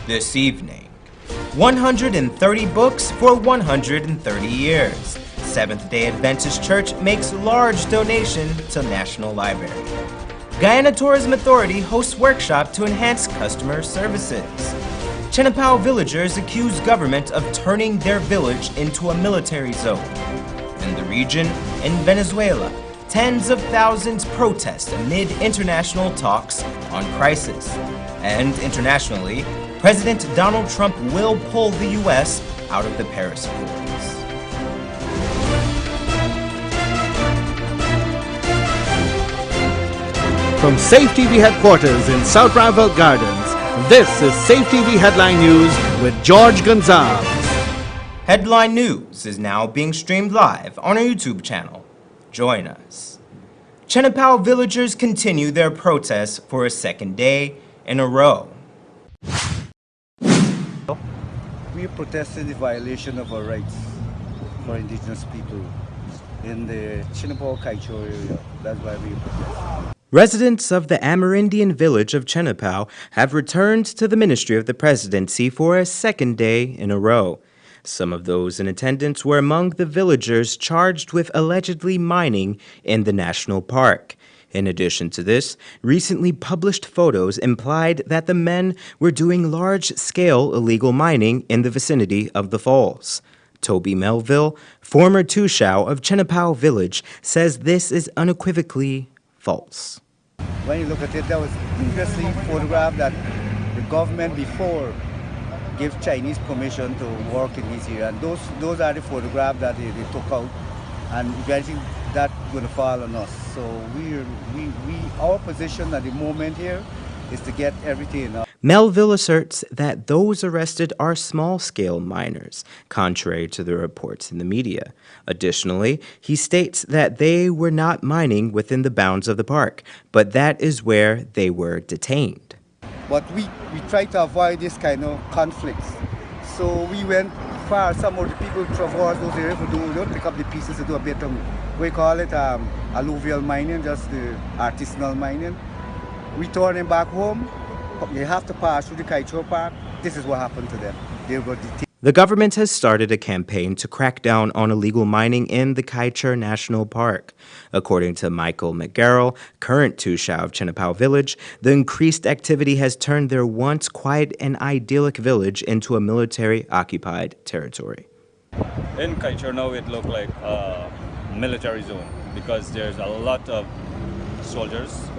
This evening, 130 books for 130 years. Seventh-day Adventist Church makes large donation to National Library. Guyana Tourism Authority hosts workshop to enhance customer services. Chenapao villagers accuse government of turning their village into a military zone. In the region, in Venezuela, tens of thousands protest amid international talks on crisis. And internationally, President Donald Trump will pull the U.S. out of the Paris Accords. From Safe TV headquarters in South Rival Gardens, this is Safe TV Headline News with George Gonzalez. Headline News is now being streamed live on our YouTube channel. Join us. Chenapao villagers continue their protests for a second day in a row. We protested the violation of our rights for indigenous people in the Chenapao Kaicho area. That's why we protested. Residents of the Amerindian village of Chenapao have returned to the Ministry of the Presidency for a second day in a row. Some of those in attendance were among the villagers charged with allegedly mining in the national park. In addition to this, recently published photos implied that the men were doing large-scale illegal mining in the vicinity of the falls. Toby Melville, former Tushao of Chenapao village, says this is unequivocally false. When you look at it, that was previously photographed that the government before gave Chinese permission to work in this area. And those are the photographs that they took out, and eventually that's going to fall on us. So our position at the moment here is to get everything up. Melville asserts that those arrested are small-scale miners, contrary to the reports in the media. Additionally, he states that they were not mining within the bounds of the park, but that is where they were detained. But we try to avoid this kind of conflicts. So we went far. Some of the people traverse those areas to pick up the pieces to do a bit of, we call it alluvial mining, just the artisanal mining. Returning back home, they have to pass through the Kaicho Park. This is what happened to them. They were detained. The government has started a campaign to crack down on illegal mining in the Kaicho National Park. According to Michael McGarrell, current Tushao of Chenapao village, the increased activity has turned their once quiet and idyllic village into a military-occupied territory. In Kaicho now it looks like a military zone because there's a lot of soldiers,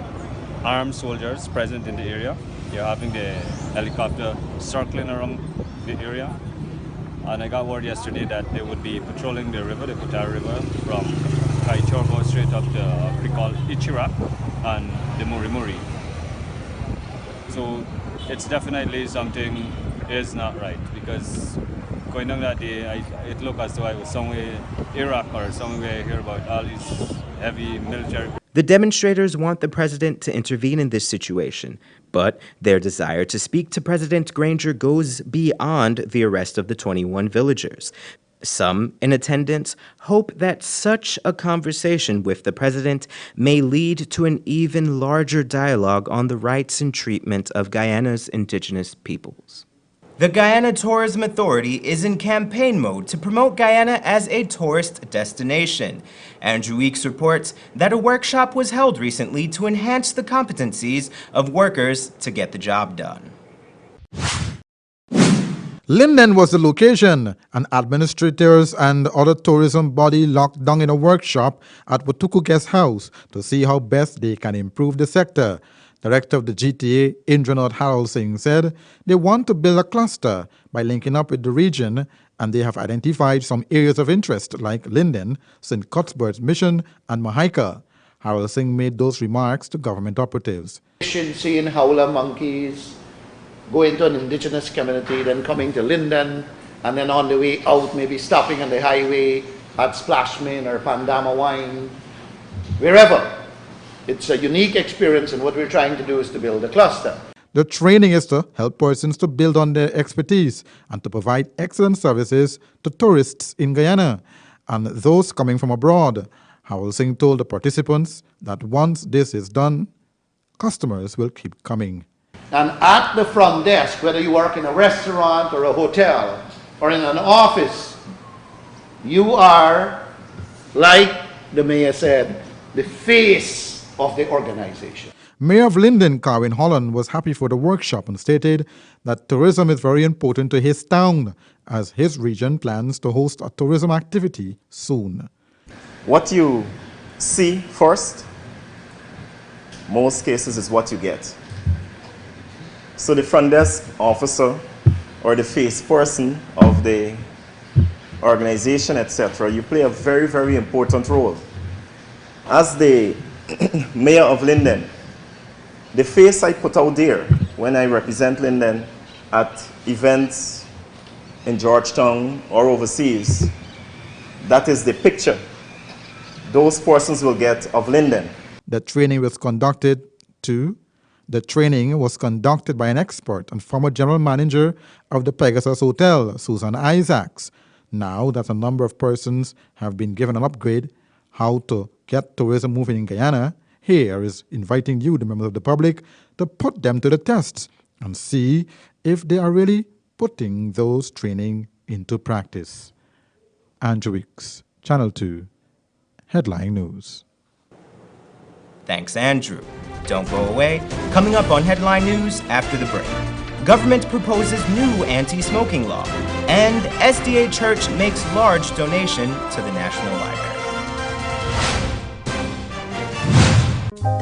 armed soldiers present in the area. You're having the helicopter circling around the area. And I got word yesterday that they would be patrolling the river, the Kutara River, from Kaicho go straight up to a creek called Ichira and the Muri. So it's definitely something is not right, because going on that day, it looked as though I was somewhere Iraq or somewhere here about all these heavy military. The demonstrators want the president to intervene in this situation, but their desire to speak to President Granger goes beyond the arrest of the 21 villagers. Some in attendance hope that such a conversation with the president may lead to an even larger dialogue on the rights and treatment of Guyana's indigenous peoples. The Guyana Tourism Authority is in campaign mode to promote Guyana as a tourist destination. Andrew Weeks reports that a workshop was held recently to enhance the competencies of workers to get the job done. Linden was the location, and administrators and other tourism body locked down in a workshop at Watuku Guest House to see how best they can improve the sector. Director of the GTA, Indranath Harold Singh, said they want to build a cluster by linking up with the region, and they have identified some areas of interest like Linden, St. Cuthbert's Mission, and Mahaika. Harold Singh made those remarks to government operatives. Seeing howler monkeys, going to an indigenous community, then coming to Linden, and then on the way out maybe stopping on the highway at Splashman or Pandama Wine, wherever. It's a unique experience, and what we're trying to do is to build a cluster. The training is to help persons to build on their expertise and to provide excellent services to tourists in Guyana and those coming from abroad. Harold Singh told the participants that once this is done, customers will keep coming. And at the front desk, whether you work in a restaurant or a hotel or in an office, you are, like the mayor said, the face of the organization. Mayor of Linden, Carwin Holland, was happy for the workshop and stated that tourism is very important to his town, as his region plans to host a tourism activity soon. What you see first, most cases, is what you get. So the front desk officer or the face person of the organization, etc., you play a very, very important role. As the mayor of Linden, the face I put out there when I represent Linden at events in Georgetown or overseas, that is the picture those persons will get of Linden. The training was conducted by an expert and former general manager of the Pegasus Hotel, Susan Isaacs. Now that a number of persons have been given an upgrade how to get tourism moving in Guyana, here is inviting you, the members of the public, to put them to the test and see if they are really putting those training into practice. Andrew Weeks, Channel 2, Headline News. Thanks, Andrew. Don't go away. Coming up on Headline News after the break. Government proposes new anti-smoking law. And SDA Church makes large donation to the National Library.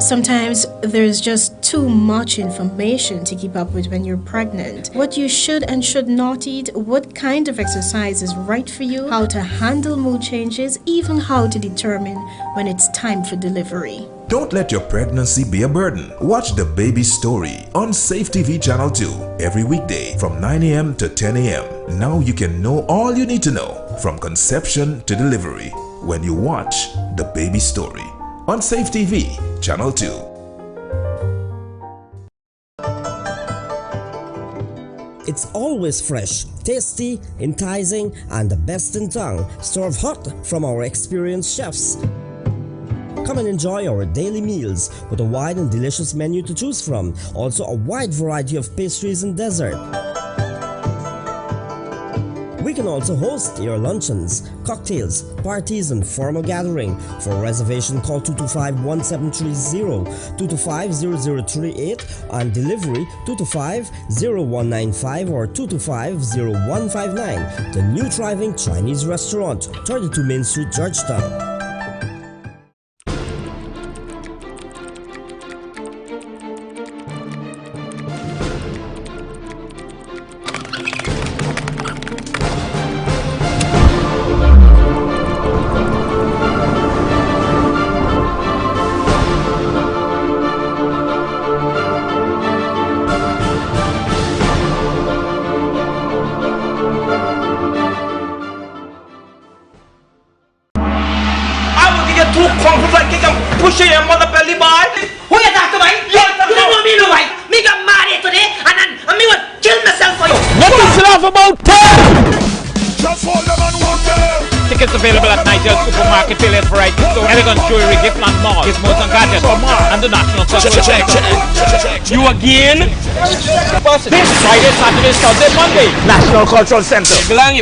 Sometimes there's just too much information to keep up with when you're pregnant. What you should and should not eat, what kind of exercise is right for you, how to handle mood changes, even how to determine when it's time for delivery. Don't let your pregnancy be a burden. Watch The Baby Story on Safe TV Channel 2 every weekday from 9 a.m. to 10 a.m. Now you can know all you need to know from conception to delivery when you watch The Baby Story on Safe TV Channel 2. It's always fresh, tasty, enticing, and the best in town, served hot from our experienced chefs. Come and enjoy our daily meals with a wide and delicious menu to choose from. Also a wide variety of pastries and dessert. We can also host your luncheons, cocktails, parties, and formal gathering. For reservation, call 225-1730, 225-0038, and delivery 225-0195 or 225-0159. The new thriving Chinese restaurant, 32 Main Street, Georgetown. Tickets available at Nigel's Supermarket, Phillips Variety Store, Elegant Jewelry, Giftland Mall, Gizmos and Gadgets, and the National Cultural Center. You again? This Friday, Saturday, Sunday, Monday. National Cultural Center. Galang.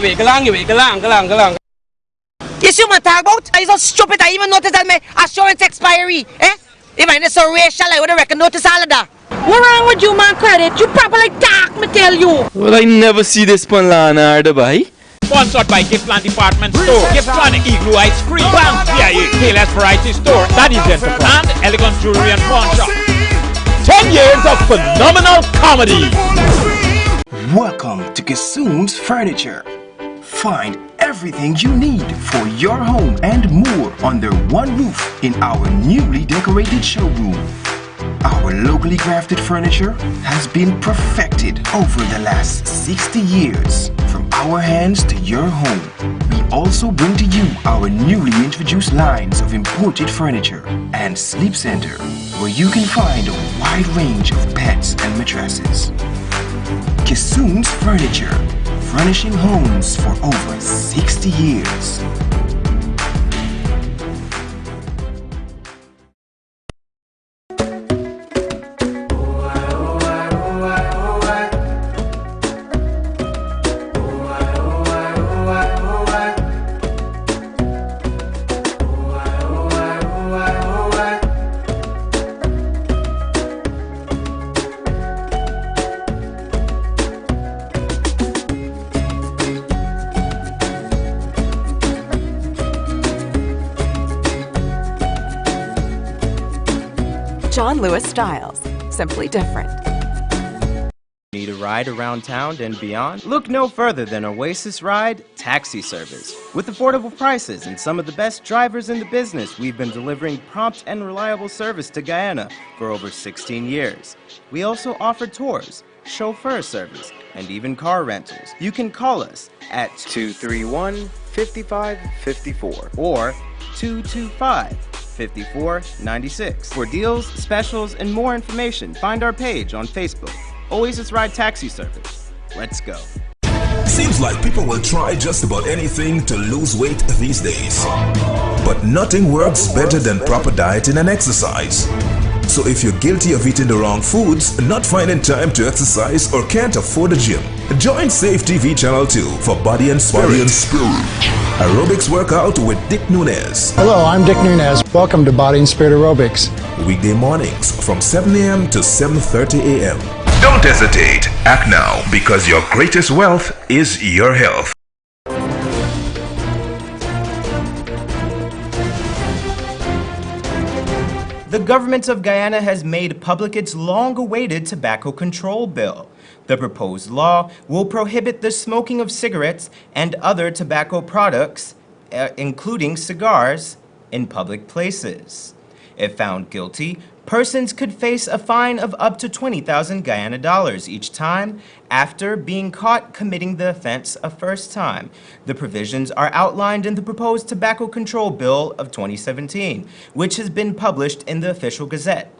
You see what I'm talking about? I'm so stupid I even noticed that my assurance expiry. If I so racial, I would have reckoned notice all of that. What wrong with you, man, credit? You probably talk, me tell you. Well, I never see this pan lana or the buy. Sponsored by Giftland Department Store, Giftland Igloo Ice Cream, Bam CIA, Taylor's Variety Store, Daddy's Enterprise, and Elegant Jewelry and Pawn Shop. 10 years of phenomenal comedy. Welcome to Kissoon's Furniture. Find everything you need for your home and more under one roof in our newly decorated showroom. Our locally crafted furniture has been perfected over the last 60 years. From our hands to your home, we also bring to you our newly introduced lines of imported furniture and sleep center, where you can find a wide range of beds and mattresses. Kissoon's Furniture, furnishing homes for over 60 years. John Lewis Styles. Simply different. Need a ride around town and beyond? Look no further than Oasis Ride Taxi Service. With affordable prices and some of the best drivers in the business, we've been delivering prompt and reliable service to Guyana for over 16 years. We also offer tours, chauffeur service, and even car rentals. You can call us at 231-5554 or 225-5496. For deals, specials, and more information, find our page on Facebook, Oasis Ride Taxi Service. Let's go. Seems like people will try just about anything to lose weight these days. But nothing works better than proper dieting and exercise. So if you're guilty of eating the wrong foods, not finding time to exercise, or can't afford a gym, join Safe TV Channel 2 for Body and Spirit. Aerobics workout with Dick Nunez. Hello, I'm Dick Nunez. Welcome to Body and Spirit Aerobics. Weekday mornings from 7 a.m. to 7:30 a.m. Don't hesitate. Act now, because your greatest wealth is your health. The government of Guyana has made public its long-awaited tobacco control bill. The proposed law will prohibit the smoking of cigarettes and other tobacco products, including cigars, in public places. If found guilty, persons could face a fine of up to 20,000 Guyana dollars each time after being caught committing the offense a first time. The provisions are outlined in the proposed Tobacco Control Bill of 2017, which has been published in the Official Gazette.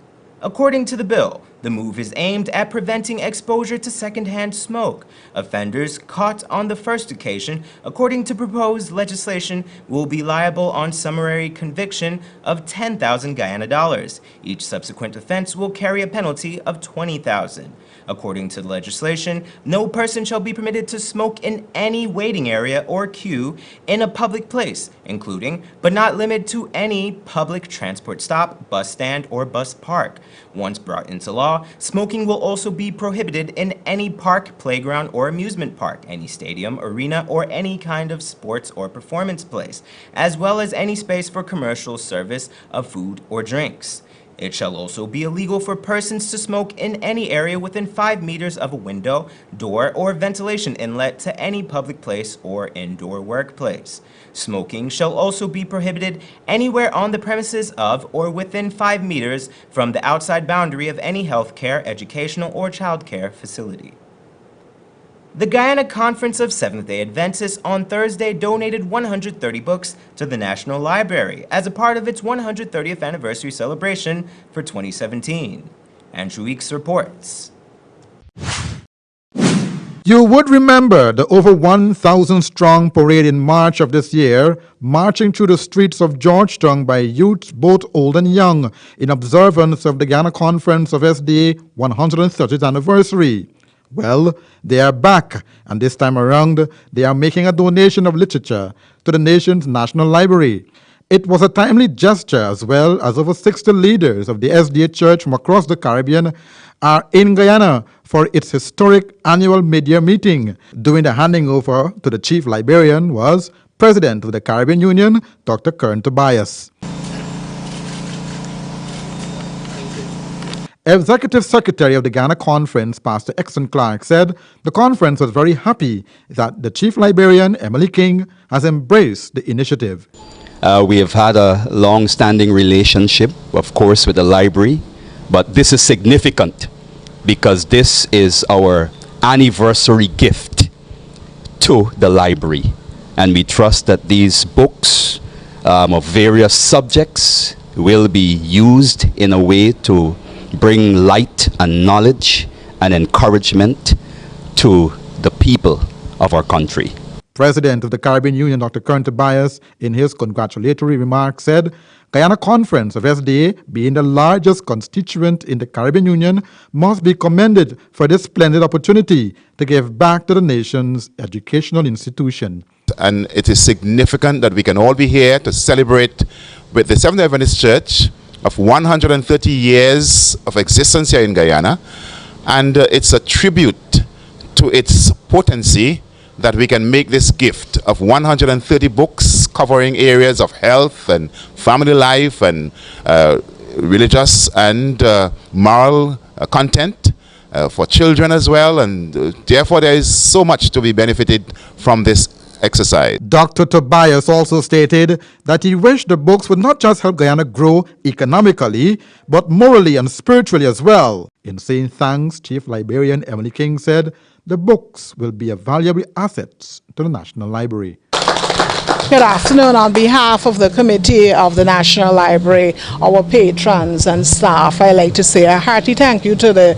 According to the bill, the move is aimed at preventing exposure to secondhand smoke. Offenders caught on the first occasion, according to proposed legislation, will be liable on summary conviction of 10,000 Guyana dollars. Each subsequent offense will carry a penalty of 20,000. According to the legislation, no person shall be permitted to smoke in any waiting area or queue in a public place, including, but not limited to, any public transport stop, bus stand, or bus park. Once brought into law, smoking will also be prohibited in any park, playground, or amusement park, any stadium, arena, or any kind of sports or performance place, as well as any space for commercial service of food or drinks. It shall also be illegal for persons to smoke in any area within 5 meters of a window, door, or ventilation inlet to any public place or indoor workplace. Smoking shall also be prohibited anywhere on the premises of or within 5 meters from the outside boundary of any healthcare, educational, or childcare facility. The Guyana Conference of Seventh-day Adventists on Thursday donated 130 books to the National Library as a part of its 130th anniversary celebration for 2017. Andrew Weeks reports. You would remember the over 1,000-strong parade in March of this year, marching through the streets of Georgetown by youths both old and young in observance of the Guyana Conference of SDA 130th anniversary. Well, they are back, and this time around, they are making a donation of literature to the nation's National Library. It was a timely gesture, as well as over 60 leaders of the SDA Church from across the Caribbean are in Guyana for its historic annual mid-year meeting. Doing the handing over to the chief librarian was President of the Caribbean Union, Dr. Kern Tobias. Executive Secretary of the Guyana Conference, Pastor Exton Clark, said the conference was very happy that the Chief Librarian, Emily King, has embraced the initiative. We have had a long-standing relationship, of course, with the library, but this is significant because this is our anniversary gift to the library. And we trust that these books of various subjects will be used in a way to bring light and knowledge and encouragement to the people of our country. President of the Caribbean Union, Dr. Kern Tobias, in his congratulatory remarks said, Guyana Conference of SDA, being the largest constituent in the Caribbean Union, must be commended for this splendid opportunity to give back to the nation's educational institution. And it is significant that we can all be here to celebrate with the Seventh-day Adventist Church of 130 years of existence here in Guyana, and it's a tribute to its potency that we can make this gift of 130 books covering areas of health and family life and religious and moral content for children as well, and therefore there is so much to be benefited from this exercise. Dr. Tobias also stated that he wished the books would not just help Guyana grow economically, but morally and spiritually as well. In saying thanks, Chief Librarian Emily King said the books will be a valuable asset to the National Library. Good afternoon. On behalf of the Committee of the National Library, our patrons and staff, I'd like to say a hearty thank you to the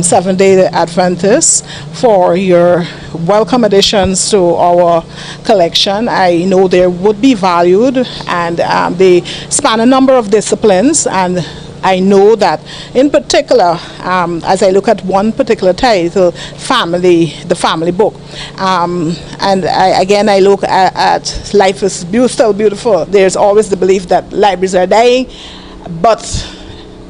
Seventh-day Adventists for your welcome additions to our collection. I know they would be valued, and they span a number of disciplines, and I know that in particular, as I look at one particular title, the family book, and I look at life is still beautiful. There's always the belief that libraries are dying, but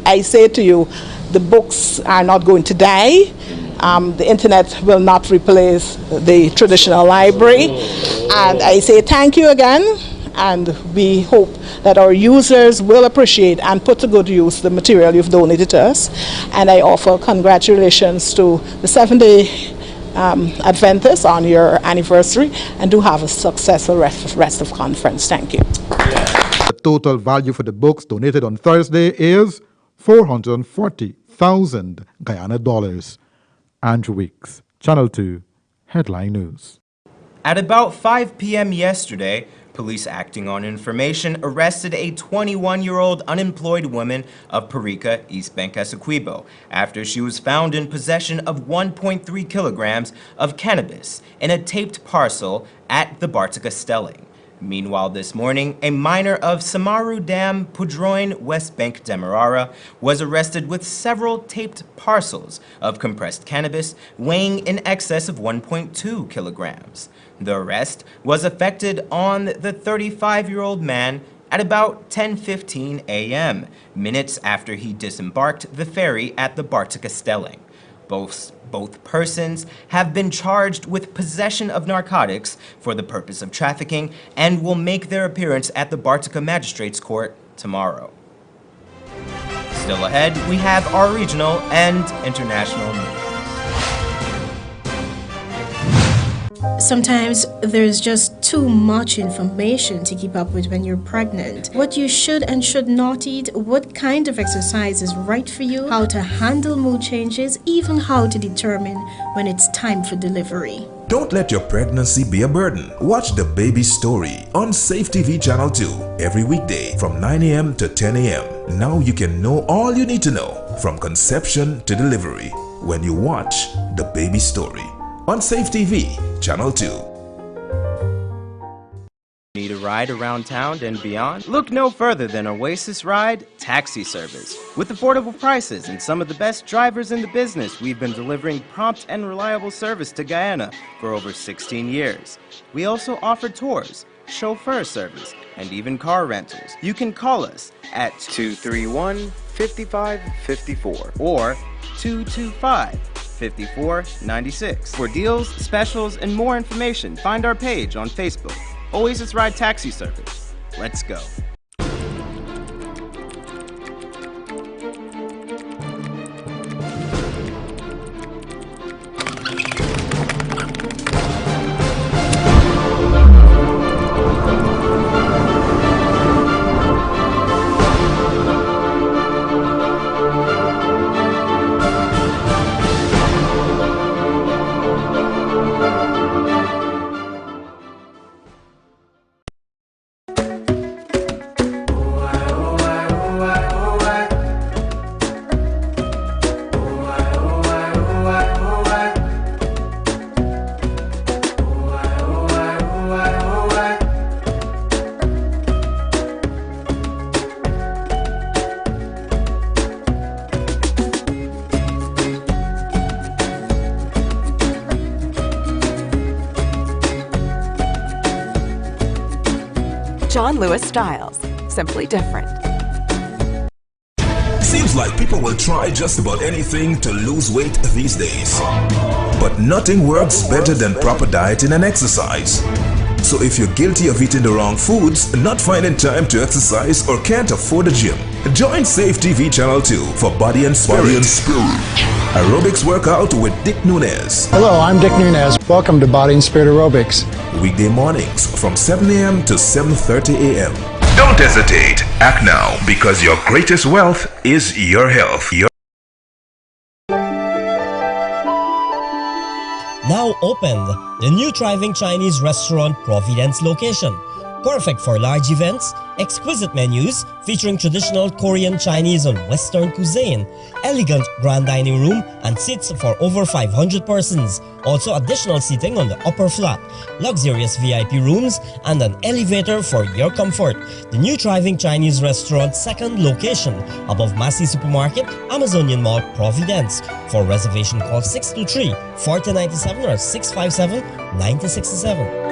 I say to you, the books are not going to die. The internet will not replace the traditional library, and I say thank you again. And we hope that our users will appreciate and put to good use the material you've donated to us. And I offer congratulations to the Seventh-day Adventists on your anniversary, and do have a successful rest of conference. Thank you. The total value for the books donated on Thursday is 440,000 Guyana dollars. Andrew Weeks, Channel 2, Headline News. At about 5 p.m. yesterday, police acting on information arrested a 21-year-old unemployed woman of Parika, East Bank, Essequibo, after she was found in possession of 1.3 kilograms of cannabis in a taped parcel at the Bartica Stelling. Meanwhile, this morning, a miner of Samaru Dam, Pudroin, West Bank, Demerara, was arrested with several taped parcels of compressed cannabis weighing in excess of 1.2 kilograms. The arrest was effected on the 35-year-old man at about 10:15 a.m., minutes after he disembarked the ferry at the Bartica Stelling. Both persons have been charged with possession of narcotics for the purpose of trafficking and will make their appearance at the Bartica Magistrates Court tomorrow. Still ahead, we have our regional and international news. Sometimes there's just too much information to keep up with when you're pregnant. What you should and should not eat, what kind of exercise is right for you, how to handle mood changes, even how to determine when it's time for delivery. Don't let your pregnancy be a burden. Watch The Baby Story on Safe TV Channel 2 every weekday from 9 a.m. to 10 a.m. Now you can know all you need to know from conception to delivery when you watch The Baby Story on Safe TV Channel 2. Need a ride around town and beyond? Look no further than Oasis Ride Taxi Service. With affordable prices and some of the best drivers in the business, we've been delivering prompt and reliable service to Guyana for over 16 years. We also offer tours, chauffeur service, and even car rentals. You can call us at 231-5554 or 225-5496. For deals, specials, and more information, find our page on Facebook, Oasis Ride Taxi Service. Let's go. John Lewis Styles, simply different. Seems like people will try just about anything to lose weight these days. But nothing works better than proper dieting and exercise. So if you're guilty of eating the wrong foods, not finding time to exercise, or can't afford a gym, Join Safe TV Channel 2 for Body and Spirit. Aerobics workout with Dick Nunez. Hello, I'm Dick Nunez. Welcome to Body and Spirit Aerobics. Weekday mornings from 7 a.m. to 7:30 a.m. Don't hesitate. Act now, because your greatest wealth is your health. Now opened, the new thriving Chinese restaurant Providence location. Perfect for large events, exquisite menus featuring traditional Korean, Chinese and Western cuisine, elegant grand dining room and seats for over 500 persons. Also additional seating on the upper flat, luxurious VIP rooms and an elevator for your comfort. The new thriving Chinese restaurant second location above Massey Supermarket, Amazonian Mall, Providence. For reservation call 623-4097 or 657-9067.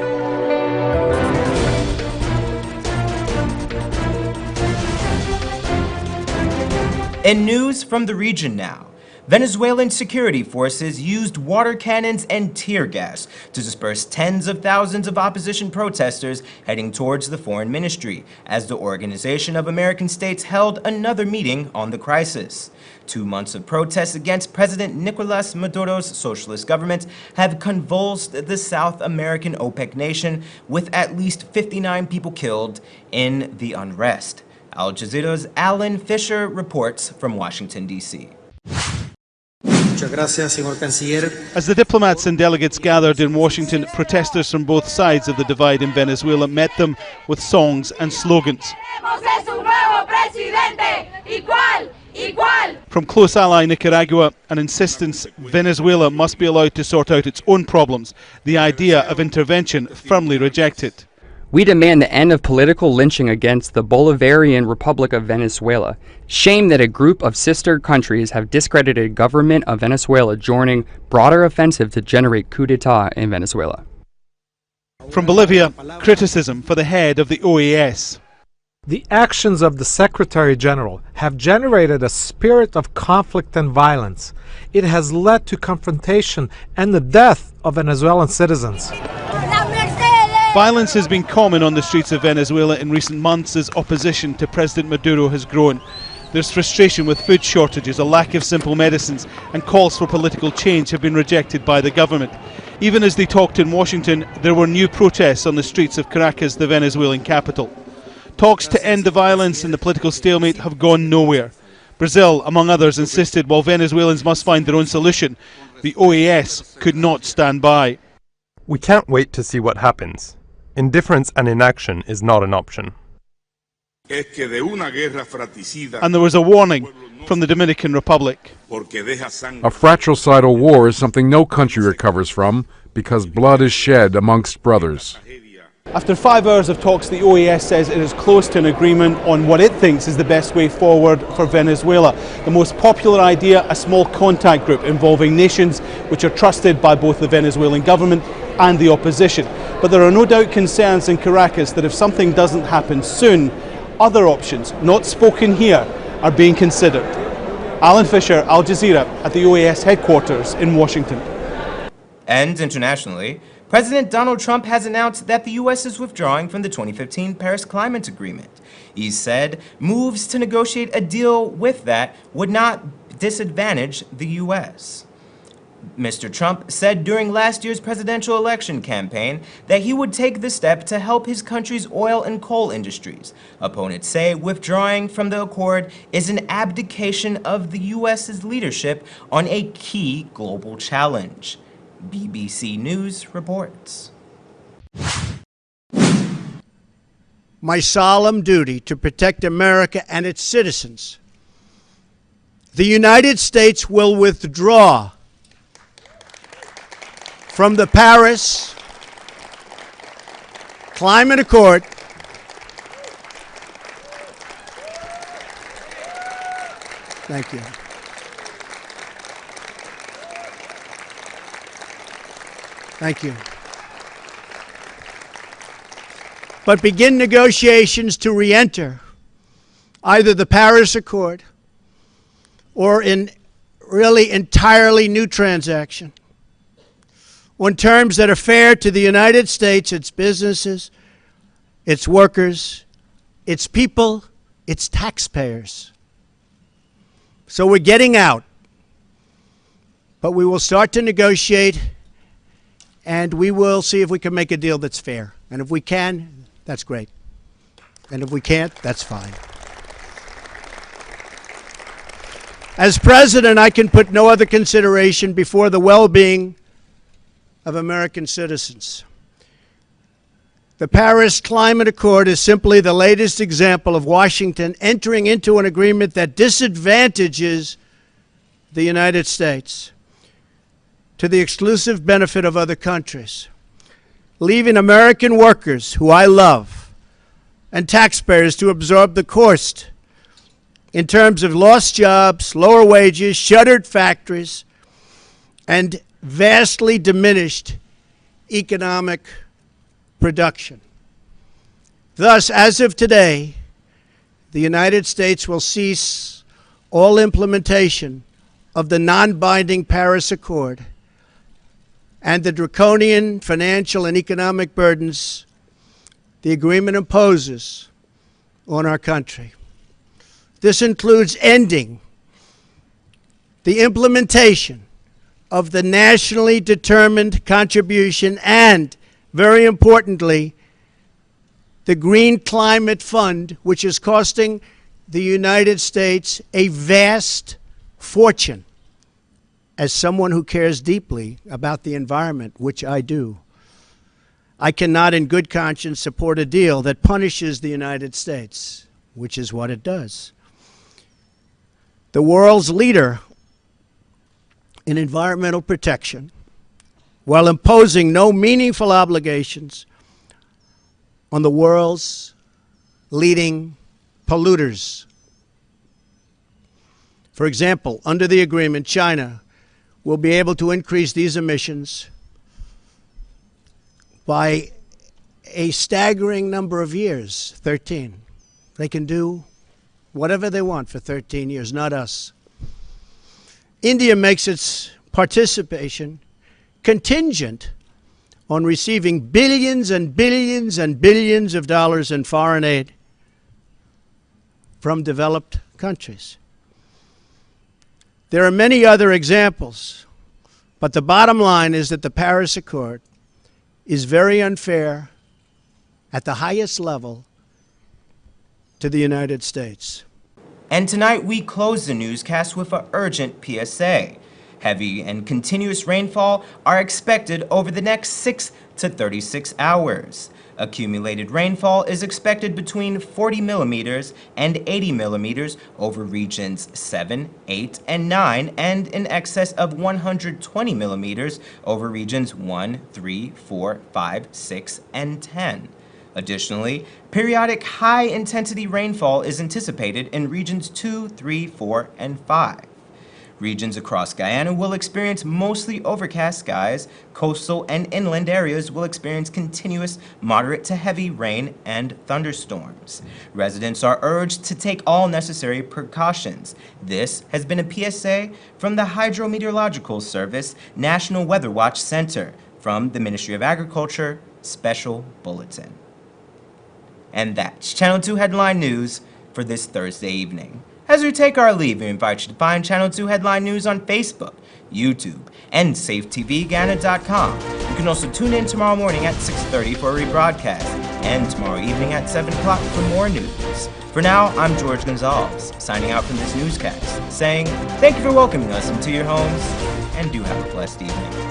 In news from the region now, Venezuelan security forces used water cannons and tear gas to disperse tens of thousands of opposition protesters heading towards the foreign ministry, as the Organization of American States held another meeting on the crisis. 2 months of protests against President Nicolas Maduro's socialist government have convulsed the South American OPEC nation, with at least 59 people killed in the unrest. Al Jazeera's Alan Fisher reports from Washington, D.C. As the diplomats and delegates gathered in Washington, protesters from both sides of the divide in Venezuela met them with songs and slogans. From close ally Nicaragua, an insistence Venezuela must be allowed to sort out its own problems, the idea of intervention firmly rejected. We demand the end of political lynching against the Bolivarian Republic of Venezuela. Shame that a group of sister countries have discredited government of Venezuela joining broader offensive to generate coup d'etat in Venezuela. From Bolivia, criticism for the head of the OAS. The actions of the Secretary General have generated a spirit of conflict and violence. It has led to confrontation and the death of Venezuelan citizens. Violence has been common on the streets of Venezuela in recent months as opposition to President Maduro has grown. There's frustration with food shortages, a lack of simple medicines, and calls for political change have been rejected by the government. Even as they talked in Washington, there were new protests on the streets of Caracas, the Venezuelan capital. Talks to end the violence and the political stalemate have gone nowhere. Brazil, among others, insisted while Venezuelans must find their own solution, the OAS could not stand by. We can't wait to see what happens. Indifference and inaction is not an option. And there was a warning from the Dominican Republic. A fratricidal war is something no country recovers from because blood is shed amongst brothers. After 5 hours of talks, the OAS says it is close to an agreement on what it thinks is the best way forward for Venezuela. The most popular idea, a small contact group involving nations which are trusted by both the Venezuelan government and the opposition. But there are no doubt concerns in Caracas that if something doesn't happen soon, other options, not spoken here, are being considered. Alan Fisher, Al Jazeera, at the OAS headquarters in Washington. And internationally, President Donald Trump has announced that the U.S. is withdrawing from the 2015 Paris Climate Agreement. He said moves to negotiate a deal with that would not disadvantage the U.S. Mr. Trump said during last year's presidential election campaign that he would take the step to help his country's oil and coal industries. Opponents say withdrawing from the accord is an abdication of the U.S.'s leadership on a key global challenge. BBC News reports. My solemn duty to protect America and its citizens. The United States will withdraw from the Paris Climate Accord Thank you. Thank you. But begin negotiations to re-enter either the Paris Accord or in really entirely new transaction on terms that are fair to the United States, its businesses, its workers, its people, It's taxpayers. So we're getting out. But we will start to negotiate, and we will see if we can make a deal that's fair. And if we can, that's great. And if we can't, that's fine. As president, I can put no other consideration before the well-being of American citizens. The Paris Climate Accord is simply the latest example of Washington entering into an agreement that disadvantages the United States to the exclusive benefit of other countries, leaving American workers, who I love, and taxpayers to absorb the cost in terms of lost jobs, lower wages, shuttered factories, and vastly diminished economic production. Thus, as of today, the United States will cease all implementation of the non-binding Paris Accord and the draconian financial and economic burdens the agreement imposes on our country. This includes ending the implementation of the nationally determined contribution and, very importantly, the Green Climate Fund, which is costing the United States a vast fortune. As someone who cares deeply about the environment, which I do, I cannot in good conscience support a deal that punishes the United States, which is what it does. The world's leader in environmental protection, while imposing no meaningful obligations on the world's leading polluters. For example, under the agreement, China will be able to increase these emissions by a staggering number of years, 13. They can do whatever they want for 13 years, not us. India makes its participation contingent on receiving billions and billions and billions of dollars in foreign aid from developed countries. There are many other examples, but the bottom line is that the Paris Accord is very unfair at the highest level to the United States. And tonight we close the newscast with an urgent PSA. Heavy and continuous rainfall are expected over the next 6 to 36 hours. Accumulated rainfall is expected between 40 millimeters and 80 millimeters over regions 7, 8, and 9, and in excess of 120 millimeters over regions 1, 3, 4, 5, 6, and 10. Additionally, periodic high-intensity rainfall is anticipated in regions 2, 3, 4, and 5. Regions across Guyana will experience mostly overcast skies. Coastal and inland areas will experience continuous moderate to heavy rain and thunderstorms. Residents are urged to take all necessary precautions. This has been a PSA from the Hydrometeorological Service National Weather Watch Center from the Ministry of Agriculture Special Bulletin. And that's Channel 2 Headline News for this Thursday evening. As we take our leave, we invite you to find Channel 2 Headline News on Facebook, YouTube, and SafeTVGuyana.com. You can also tune in tomorrow morning at 6:30 for a rebroadcast, and tomorrow evening at 7 o'clock for more news. For now, I'm George Gonzalez, signing out from this newscast, saying thank you for welcoming us into your homes, and do have a blessed evening.